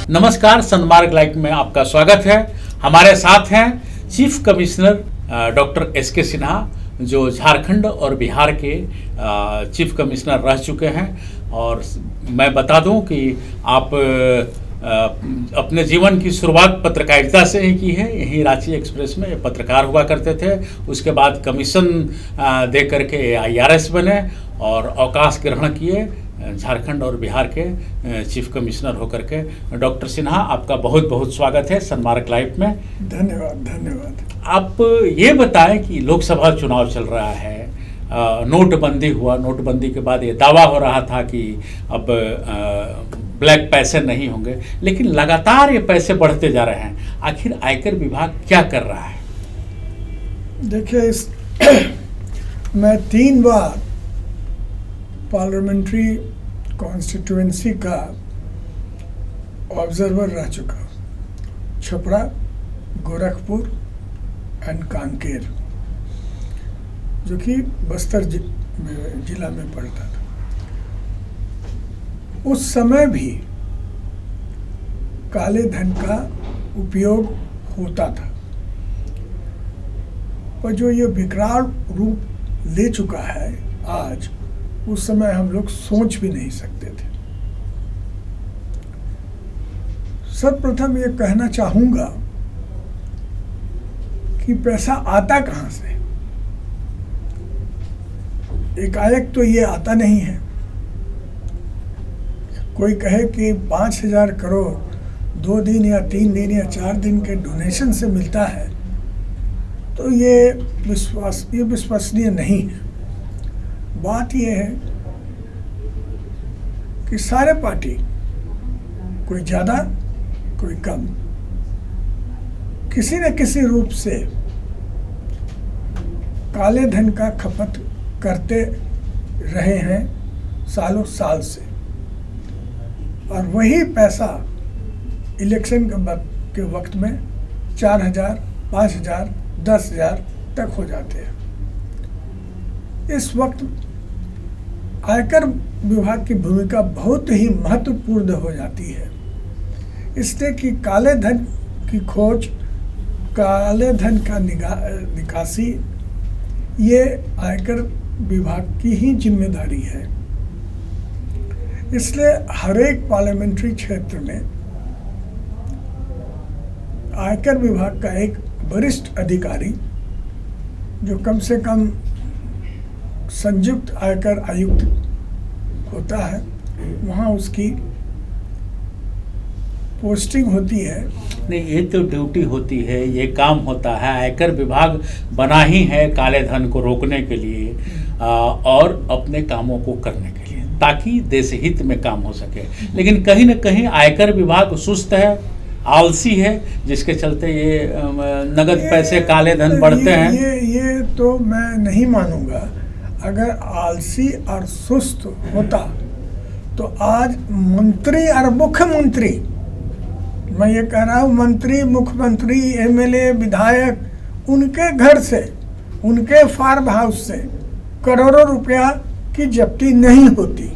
नमस्कार, सन्मार्ग लाइव में आपका स्वागत है। हमारे साथ हैं chief commissioner doctor S K. Sinha, जो झारखंड और बिहार के चीफ कमिश्नर रह चुके हैं। और मैं बता दूं कि आप अपने जीवन की शुरुआत पत्रकारिता से ही की है। यहीं रांची एक्सप्रेस में पत्रकार हुआ करते थे। उसके बाद कमीशन दे करके IRS बने और अवकाश ग्रहण किए झारखंड और बिहार के चीफ कमिश्नर होकर के। डॉक्टर सिन्हा, आपका बहुत बहुत स्वागत है सन्मार्ग लाइव में। धन्यवाद। आप ये बताएं कि लोकसभा चुनाव चल रहा है, नोटबंदी हुआ, नोटबंदी के बाद ये दावा हो रहा था कि अब ब्लैक पैसे नहीं होंगे, लेकिन लगातार ये पैसे बढ़ते जा रहे हैं। आखिर आयकर विभाग क्या कर रहा है? देखिए, मैं 3 बार पार्लियामेंट्री कॉन्स्टिट्यूएंसी का ऑब्जर्वर रह चुका। छपरा, गोरखपुर एंड कांकेर, जो कि बस्तर जिला में पड़ता था। उस समय भी काले धन का उपयोग होता था, पर जो ये विकराल रूप ले चुका है आज, उस समय हम लोग सोच भी नहीं सकते थे। सर्वप्रथम ये कहना चाहूंगा कि पैसा आता कहां से? एकाएक तो ये आता नहीं है। कोई कहे कि 5,000 करोड़ 2 दिन या 3 दिन या 4 दिन के डोनेशन से मिलता है, तो ये विश्वसनीय नहीं है। बात यह है कि सारे पार्टी, कोई ज़्यादा कोई कम, किसी न किसी रूप से काले धन का खपत करते रहे हैं सालों साल से, और वही पैसा इलेक्शन के वक्त में 4,000, 5,000, 10,000 तक हो जाते हैं। इस वक्त आयकर विभाग की भूमिका बहुत ही महत्वपूर्ण हो जाती है, इसलिए कि काले धन की खोज, काले धन का निकासी, ये आयकर विभाग की ही जिम्मेदारी है। इसलिए हर एक पार्लियामेंट्री क्षेत्र में आयकर विभाग का एक वरिष्ठ अधिकारी, जो कम से कम संयुक्त आयकर आयुक्त होता है, वहाँ उसकी पोस्टिंग होती है। नहीं, ये तो ड्यूटी होती है, ये काम होता है। आयकर विभाग बना ही है काले धन को रोकने के लिए और अपने कामों को करने के लिए, ताकि देश हित में काम हो सके। लेकिन कहीं न कहीं आयकर विभाग सुस्त है, आलसी है, जिसके चलते ये नगद पैसे काले धन बढ़ते हैं। ये तो मैं नहीं मानूंगा। अगर आलसी और सुस्त होता तो आज मंत्री और मुख्यमंत्री, मैं ये कह रहा हूँ, मंत्री, मुख्यमंत्री, MLA, विधायक, उनके घर से, उनके फार्म हाउस से करोड़ों रुपया की जब्ती नहीं होती।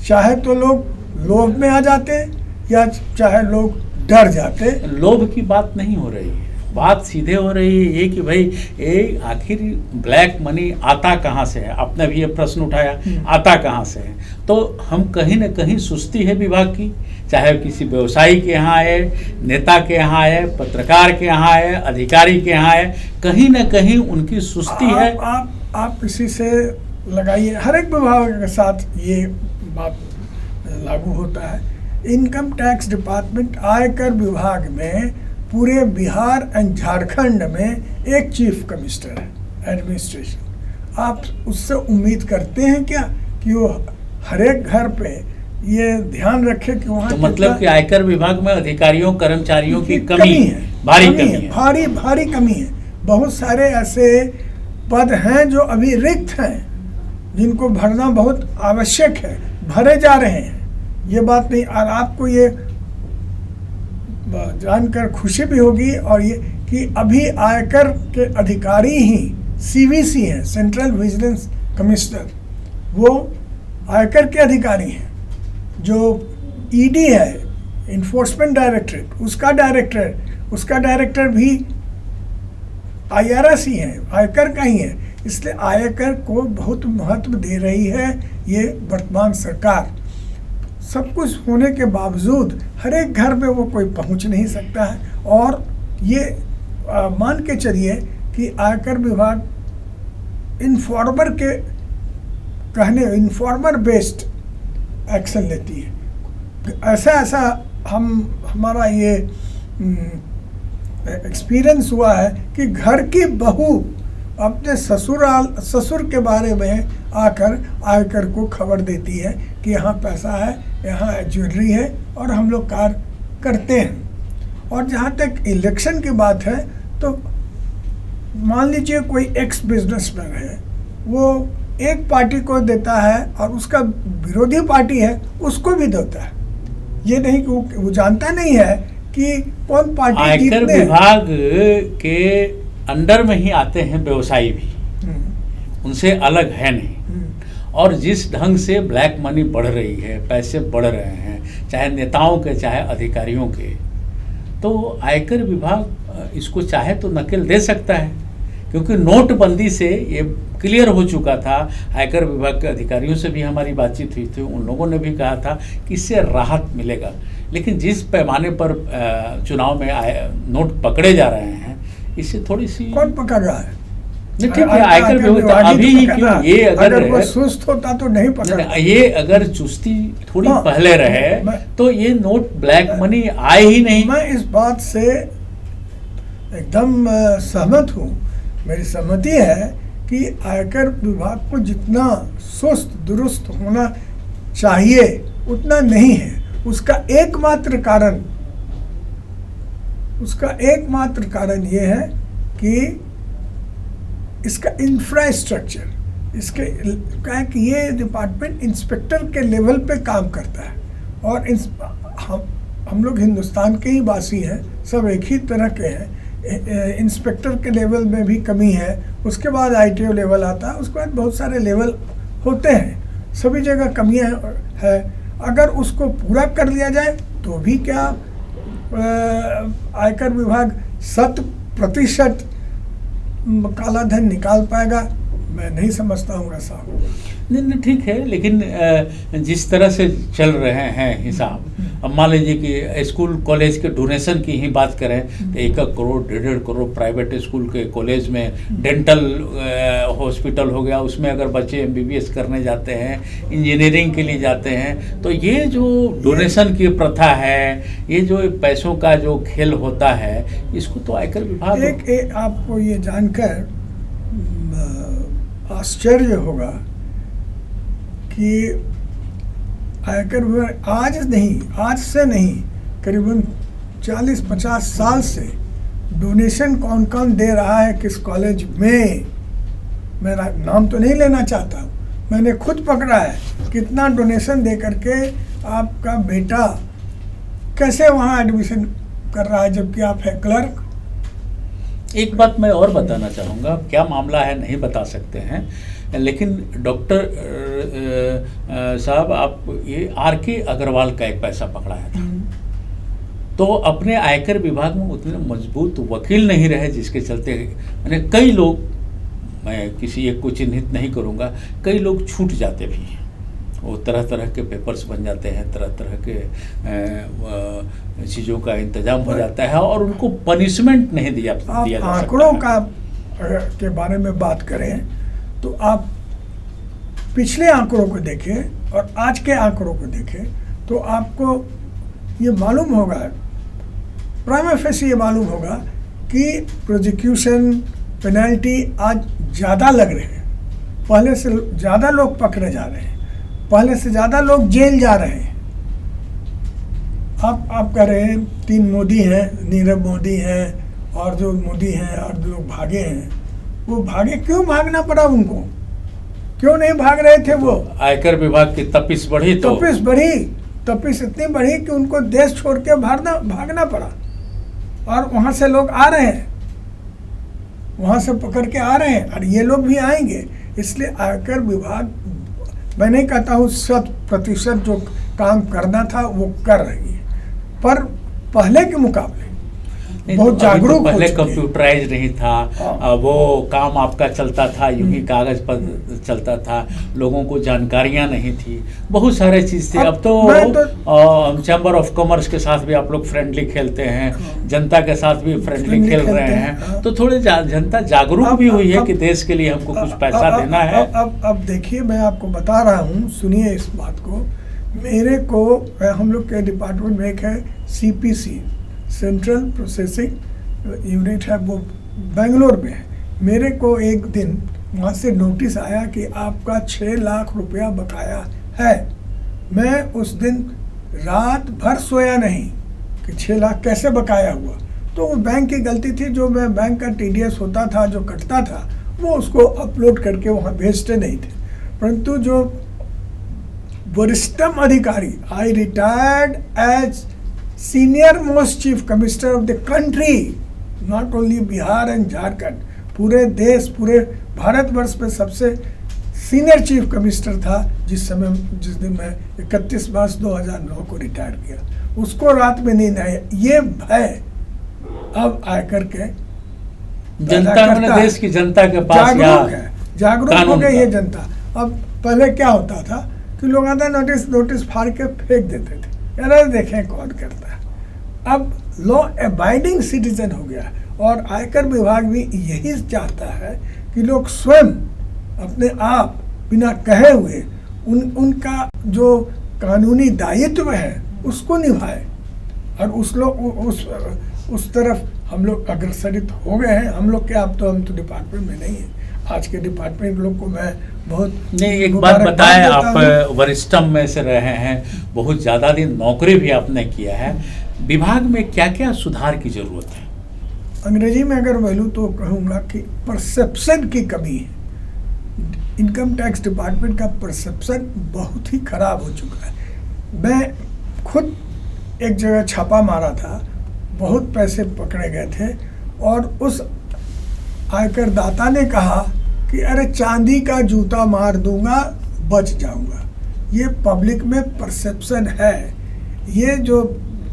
चाहे तो लोग लोभ में आ जाते या चाहे लोग डर जाते। लोभ की बात नहीं हो रही है, बात सीधे हो रही है ये कि भाई ये आखिर ब्लैक मनी आता कहाँ से है। आपने भी ये प्रश्न उठाया, आता कहाँ से है? तो हम कहीं न कहीं सुस्ती है विभाग की, चाहे किसी व्यवसायी के यहाँ आए, नेता के यहाँ आए, पत्रकार के यहाँ आए, अधिकारी के यहाँ आए, कहीं न कहीं उनकी सुस्ती है। आप इसी से लगाइए, हर एक विभाग के साथ ये बात लागू होता है। इनकम टैक्स डिपार्टमेंट, आयकर विभाग में पूरे बिहार एंड झारखंड में एक चीफ कमिश्नर है एडमिनिस्ट्रेशन। आप उससे उम्मीद करते हैं क्या कि वो हर एक घर पे ये ध्यान रखे कि वहाँ, तो मतलब कि आयकर विभाग में अधिकारियों कर्मचारियों की कमी है, भारी कमी है, भारी कमी है। बहुत सारे ऐसे पद हैं जो अभी रिक्त हैं, जिनको भरना बहुत आवश्यक है, भरे जा रहे हैं। ये बात नहीं, और आपको ये जानकर खुशी भी होगी और ये कि अभी आयकर के अधिकारी ही CVC हैं, सेंट्रल विजिलेंस कमिश्नर, वो आयकर के अधिकारी हैं। जो ED है, इन्फोर्समेंट डायरेक्टरेट, उसका डायरेक्टर भी IRS ही है, आयकर का ही है। इसलिए आयकर को बहुत महत्व दे रही है ये वर्तमान सरकार। सब कुछ होने के बावजूद हर एक घर में वो कोई पहुंच नहीं सकता है। और ये मान के चलिए कि आयकर विभाग इन्फॉर्मर बेस्ड एक्शन लेती है। ऐसा हमारा ये एक्सपीरियंस हुआ है कि घर की बहू अपने ससुर के बारे में आकर आयकर को खबर देती है कि यहाँ पैसा है, यहाँ ज्वेलरी है और हम लोग कार्य करते हैं। और जहाँ तक इलेक्शन की बात है तो मान लीजिए कोई एक्स बिजनेसमैन है, वो एक पार्टी को देता है और उसका विरोधी पार्टी है उसको भी देता है। ये नहीं कि वो जानता नहीं है कि कौन पार्टी आयकर विभाग के अंडर में ही आते हैं व्यवसायी भी, उनसे अलग है नहीं। और जिस ढंग से ब्लैक मनी बढ़ रही है, पैसे बढ़ रहे हैं, चाहे नेताओं के चाहे अधिकारियों के, तो आयकर विभाग इसको चाहे तो नकेल दे सकता है। क्योंकि नोटबंदी से ये क्लियर हो चुका था। आयकर विभाग के अधिकारियों से भी हमारी बातचीत हुई थी, उन लोगों ने भी कहा था कि इससे राहत मिलेगा। लेकिन जिस पैमाने पर चुनाव में नोट पकड़े जा रहे हैं, इससे थोड़ी सी कौन पकड़ रहा है? नहीं, ठीक है, आयकर विभाग अभी ही क्यों, ये अगर वो सुस्त होता तो नहीं पकड़, ये अगर चुस्ती थोड़ी पहले रहे तो ये नोट ब्लैक मनी आए ही नहीं। मैं इस बात से एकदम सहमत हूँ। मेरी सहमति है कि आयकर विभाग को जितना सुस्त दुरुस्त होना चाहिए उतना नहीं है। उसका एकमात्र कारण ये है कि इसका इंफ्रास्ट्रक्चर, इसके क्या है कि ये डिपार्टमेंट इंस्पेक्टर के लेवल पे काम करता है। और हम लोग हिंदुस्तान के ही वासी हैं, सब एक ही तरह के हैं। इंस्पेक्टर के लेवल में भी कमी है, उसके बाद ITO लेवल आता है, उसके बाद बहुत सारे लेवल होते हैं, सभी जगह कमियां है। अगर उसको पूरा कर लिया जाए तो भी क्या आयकर विभाग 100% काला धन निकाल पाएगा? मैं नहीं समझता हूँ ऐसा हो। नहीं, ठीक है, लेकिन जिस तरह से चल रहे हैं हिसाब, अब मान लीजिए कि स्कूल कॉलेज के डोनेशन की ही बात करें तो 1 करोड़ 1.5 करोड़ प्राइवेट स्कूल के कॉलेज में डेंटल हॉस्पिटल हो गया, उसमें अगर बच्चे MBBS करने जाते हैं, इंजीनियरिंग के लिए जाते हैं, तो ये जो डोनेशन की प्रथा है, ये जो पैसों का जो खेल होता है, इसको तो आयकर विभाग एक आपको ये जानकर आश्चर्य होगा कि आयकर विभाग आज से नहीं करीबन 40-50 साल से डोनेशन कौन कौन दे रहा है किस कॉलेज में। मेरा नाम तो नहीं लेना चाहता, मैंने खुद पकड़ा है कितना डोनेशन दे करके आपका बेटा कैसे वहाँ एडमिशन कर रहा है जबकि आप है क्लर्क। एक बात मैं और बताना चाहूँगा, क्या मामला है नहीं बता सकते हैं, लेकिन डॉक्टर साहब आप ये RK अग्रवाल का एक पैसा पकड़ाया था, तो अपने आयकर विभाग में उतने मजबूत वकील नहीं रहे, जिसके चलते मैंने कई लोग, मैं किसी एक को चिन्हित नहीं करूँगा, कई लोग छूट जाते भी हैं। वो तरह तरह के पेपर्स बन जाते हैं, तरह तरह के चीज़ों का इंतजाम हो जाता है और उनको पनिशमेंट नहीं दिया जा सकता। आंकड़ों का के बारे में बात करें तो आप पिछले आंकड़ों को देखें और आज के आंकड़ों को देखें तो आपको ये मालूम होगा, प्राइमा फेसी ये मालूम होगा कि प्रोसिक्यूशन पेनल्टी आज ज़्यादा लग रहे हैं, पहले से ज़्यादा लोग पकड़े जा रहे हैं, पहले से ज़्यादा लोग जेल जा रहे हैं। आप कह रहे हैं 3 मोदी हैं, नीरव मोदी हैं और जो मोदी हैं और जो लोग भागे हैं, वो भागे क्यों? भागना पड़ा उनको, क्यों नहीं भाग रहे थे वो? आयकर विभाग की तपिश बढ़ी, तपिश इतनी बढ़ी कि उनको देश छोड़ के भागना पड़ा। और वहाँ से लोग आ रहे हैं, वहाँ से पकड़ के आ रहे हैं और ये लोग भी आएंगे। इसलिए आयकर विभाग, मैं नहीं कहता हूँ 100% जो काम करना था वो कर रही है, पर पहले के मुकाबले नहीं, बहुत तो अभी तो जागरूक हो पहले चुके हैं। कंप्यूटराइज नहीं था। हाँ। वो काम आपका चलता था यूं ही कागज पर चलता था, लोगों को जानकारियां नहीं थी, बहुत सारे चीज़ थे। अब तो चैम्बर ऑफ कॉमर्स के साथ भी आप लोग फ्रेंडली खेलते हैं, जनता के साथ भी फ्रेंडली फ्रेंडली खेल रहे खेलते हैं। हैं, हाँ। तो थोड़ी जनता जागरूक अब- भी हुई है अब- कि देश के लिए हमको कुछ पैसा देना है। अब देखिए, मैं आपको बता रहा हूँ, सुनिए इस बात को। मेरे को हम लोग के डिपार्टमेंट में एक है CPC, सेंट्रल प्रोसेसिंग यूनिट है, वो बेंगलोर में है। मेरे को एक दिन वहाँ से नोटिस आया कि आपका 6 लाख रुपया बकाया है। मैं उस दिन रात भर सोया नहीं कि 6 लाख कैसे बकाया हुआ। तो वो बैंक की गलती थी, जो मैं बैंक का TDS होता था, जो कटता था, वो उसको अपलोड करके वहाँ भेजते नहीं थे। परंतु जो वरिष्ठतम अधिकारी, I retired as senior most chief commissioner of the country, not only Bihar and Jharkhand, पूरे देश, पूरे भारतवर्ष में सबसे सीनियर चीफ कमिश्नर था जिस दिन मैं 31 मार्च 2009 को रिटायर किया। उसको रात में नींद आई। ये भय अब आकर के जनता मैंने देश की जनता के पास जागरूक हो गई है जनता। अब पहले क्या होता था कि लोग आता नोटिस फाड़ के फेंक देते थे, यार देखें कौन करता है। अब लॉ अबाइडिंग सिटीजन हो गया, और आयकर विभाग भी यही चाहता है कि लोग स्वयं अपने आप बिना कहे हुए उनका जो कानूनी दायित्व है उसको निभाए, और उस तरफ हम लोग अग्रसरित हो गए हैं। हम लोग क्या, हम तो डिपार्टमेंट में नहीं है। आज के डिपार्टमेंट लोग को मैं बहुत नहीं, एक बात बताएं, आप वरिष्ठतम में से रहे हैं, बहुत ज़्यादा दिन नौकरी भी आपने किया है, विभाग में क्या क्या सुधार की जरूरत है? अंग्रेजी में अगर बोलूँ तो कहूँगा कि परसेप्शन की कमी है। इनकम टैक्स डिपार्टमेंट का परसेप्शन बहुत ही खराब हो चुका है। मैं खुद एक जगह छापा मारा था, बहुत पैसे पकड़े गए थे, और उस आयकर दाता ने कहा कि अरे चांदी का जूता मार दूंगा, बच जाऊंगा। ये पब्लिक में परसेप्शन है, ये जो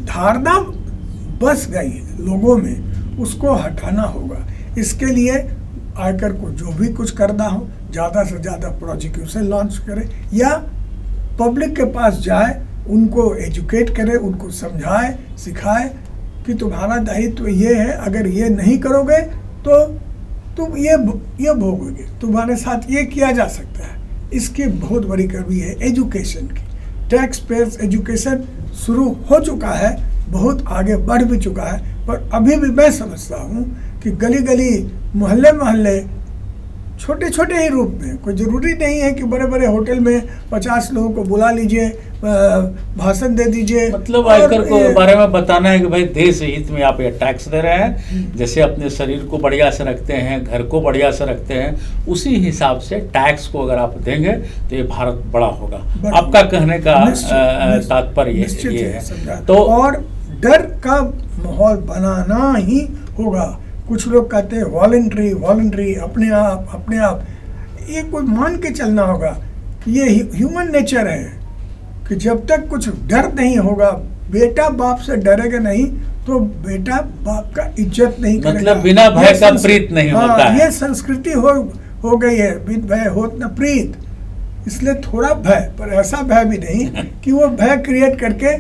धारणा बस गई है लोगों में, उसको हटाना होगा। इसके लिए आयकर को जो भी कुछ करना हो, ज़्यादा से ज़्यादा प्रोसिक्यूशन लॉन्च करे, या पब्लिक के पास जाए, उनको एजुकेट करे, उनको समझाए, सिखाए कि तुम्हारा दायित्व ये है, अगर ये नहीं करोगे तो तुम ये भोगोगे, तुम्हारे साथ ये किया जा सकता है। इसकी बहुत बड़ी कमी है एजुकेशन की। टैक्स पेयर्स एजुकेशन शुरू हो चुका है, बहुत आगे बढ़ भी चुका है, पर अभी भी मैं समझता हूँ कि गली गली, मोहल्ले मोहल्ले, छोटे छोटे ही रूप में, कोई ज़रूरी नहीं है कि बड़े बड़े होटल में 50 लोगों को बुला लीजिए, भाषण दे दीजिए। मतलब आयकर को बारे में बताना है कि भाई देश हित में आप ये टैक्स दे रहे हैं, जैसे अपने शरीर को बढ़िया से रखते हैं, घर को बढ़िया से रखते हैं, उसी हिसाब से टैक्स को अगर आप देंगे तो ये भारत बड़ा होगा। आपका कहने का तात्पर्य ये है। तो और डर का माहौल बनाना ही होगा। कुछ लोग कहते हैं वॉलंटरी, अपने आप, ये कोई मान के चलना होगा। ये ह्यूमन नेचर है कि जब तक कुछ डर नहीं होगा, बेटा बाप से डरेगा नहीं तो बेटा बाप का इज्जत नहीं करेगा। मतलब बिना भय का प्रीत नहीं होता है। ये संस्कृति हो गई है, बिन भय होत न प्रीत। इसलिए थोड़ा भय, पर ऐसा भय भी नहीं कि वो भय क्रिएट करके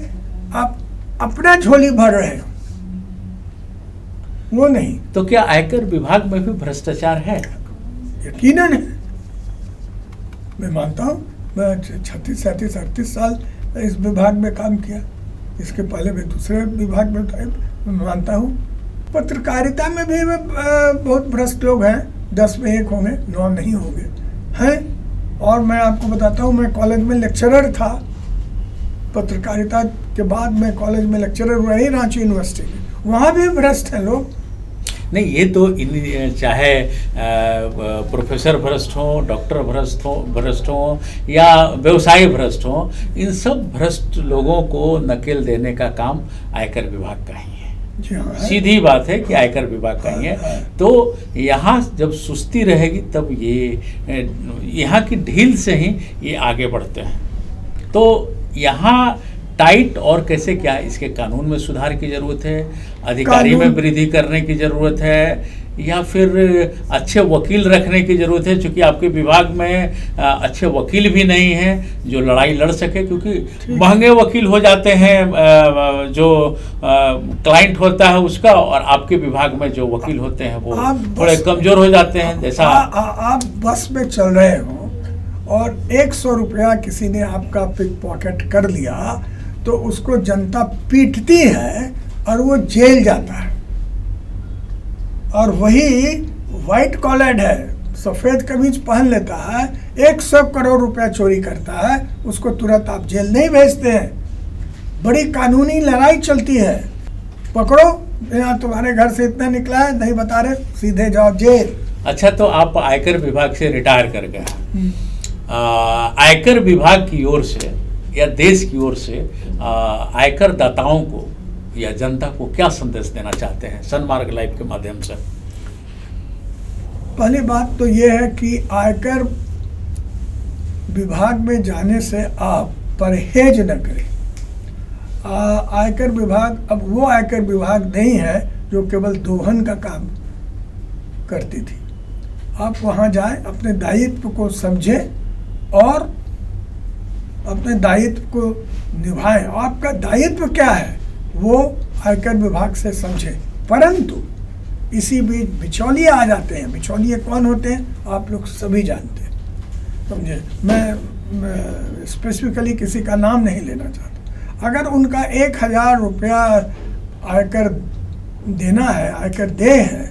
आप अपना झोली भर रहे हो, वो नहीं। तो क्या आयकर विभाग में भी भ्रष्टाचार है? यकीनन है। मैं मानता हूँ, मैं 36, 37, 38 साल इस विभाग में काम किया। इसके पहले मैं दूसरे विभाग में था, मैं मानता हूँ। पत्रकारिता में भी बहुत भ्रष्ट लोग हैं, 10 में 1 होंगे, 9 नहीं होंगे, हैं। और मैं आपको बताता हूँ, मैं कॉलेज में लेक्चरर था। पत्रकारिता के बाद मैं कॉलेज में लेक्चरर हुआ ही रांची यूनिवर्सिटी में, वहाँ भी भ्रष्ट हैं लोग। नहीं, ये तो चाहे प्रोफेसर भ्रष्ट हो, डॉक्टर भ्रष्ट हो या व्यवसायी भ्रष्ट हो, इन सब भ्रष्ट लोगों को नकेल देने का काम आयकर विभाग का ही है। जी हाँ, सीधी बात है कि आयकर विभाग का ही है। तो यहाँ जब सुस्ती रहेगी तब ये यहाँ की ढील से ही ये आगे बढ़ते हैं। तो यहाँ टाइट और कैसे, क्या इसके कानून में सुधार की जरूरत है, अधिकारी में वृद्धि करने की जरूरत है, या फिर अच्छे वकील रखने की जरूरत है? क्योंकि आपके विभाग में अच्छे वकील भी नहीं हैं जो लड़ाई लड़ सके, क्योंकि महंगे वकील हो जाते हैं जो क्लाइंट होता है उसका, और आपके विभाग में जो वकील होते हैं वो थोड़े कमजोर हो जाते हैं। जैसा आप बस में चल रहे हो और 100 रुपया किसी ने आपका पिक पॉकेट कर लिया तो उसको जनता पीटती है और वो जेल जाता है। और वही वाइट कॉलर्ड है, सफ़ेद कमीज पहन लेता है, 100 करोड़ रुपया चोरी करता है, उसको तुरंत आप जेल नहीं भेजते हैं। बड़ी कानूनी लड़ाई चलती है, पकड़ो, यहाँ तुम्हारे घर से इतना निकला है, नहीं बता रहे, सीधे जाओ जेल। अच्छा, तो आप आयकर विभाग से रिटायर कर गए, आयकर विभाग की ओर से या देश की ओर से आयकर दाताओं को या जनता को क्या संदेश देना चाहते हैं सन्मार्ग लाइव के माध्यम से? पहली बात तो ये है कि आयकर विभाग में जाने से आप परहेज न करें। आयकर विभाग अब वो आयकर विभाग नहीं है जो केवल दोहन का काम करती थी। आप वहाँ जाएं, अपने दायित्व को समझें और अपने दायित्व को निभाएं। आपका दायित्व क्या है वो आयकर विभाग से समझें। परंतु इसी बीच बिचौलिए आ जाते हैं। बिचौलिए कौन होते हैं आप लोग सभी जानते हैं, समझे। मैं स्पेसिफिकली किसी का नाम नहीं लेना चाहता। अगर उनका 1000 रुपया आयकर देना है, आयकर दे है,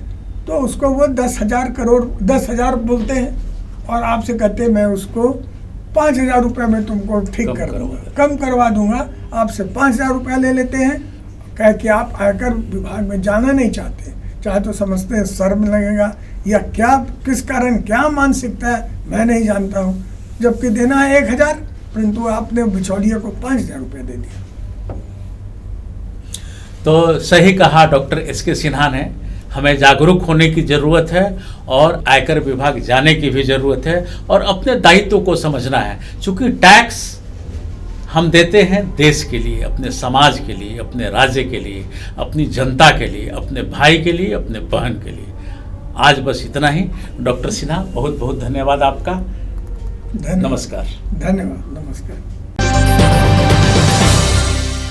तो उसको वो 10,000 करोड़ 10,000 बोलते हैं और आपसे कहते हैं मैं उसको 5,000 रुपये में तुमको ठीक कर दूंगा, कम करवा दूंगा। आपसे 5,000 रुपया ले लेते हैं, कह कि आप आयकर विभाग में जाना नहीं चाहते, चाहे तो समझते हैं शर्म लगेगा या क्या, किस कारण, क्या मानसिकता है मैं नहीं जानता हूँ। जबकि देना है 1,000, परंतु आपने बिचौलिए को 5,000 रुपये दे दिया। तो सही कहा डॉक्टर एसके सिन्हा ने, हमें जागरूक होने की ज़रूरत है और आयकर विभाग जाने की भी ज़रूरत है और अपने दायित्व को समझना है। क्योंकि टैक्स हम देते हैं देश के लिए, अपने समाज के लिए, अपने राज्य के लिए, अपनी जनता के लिए, अपने भाई के लिए, अपने बहन के लिए। आज बस इतना ही। डॉक्टर सिन्हा, बहुत बहुत धन्यवाद आपका। धन्यवाद। नमस्कार। धन्यवाद, नमस्कार।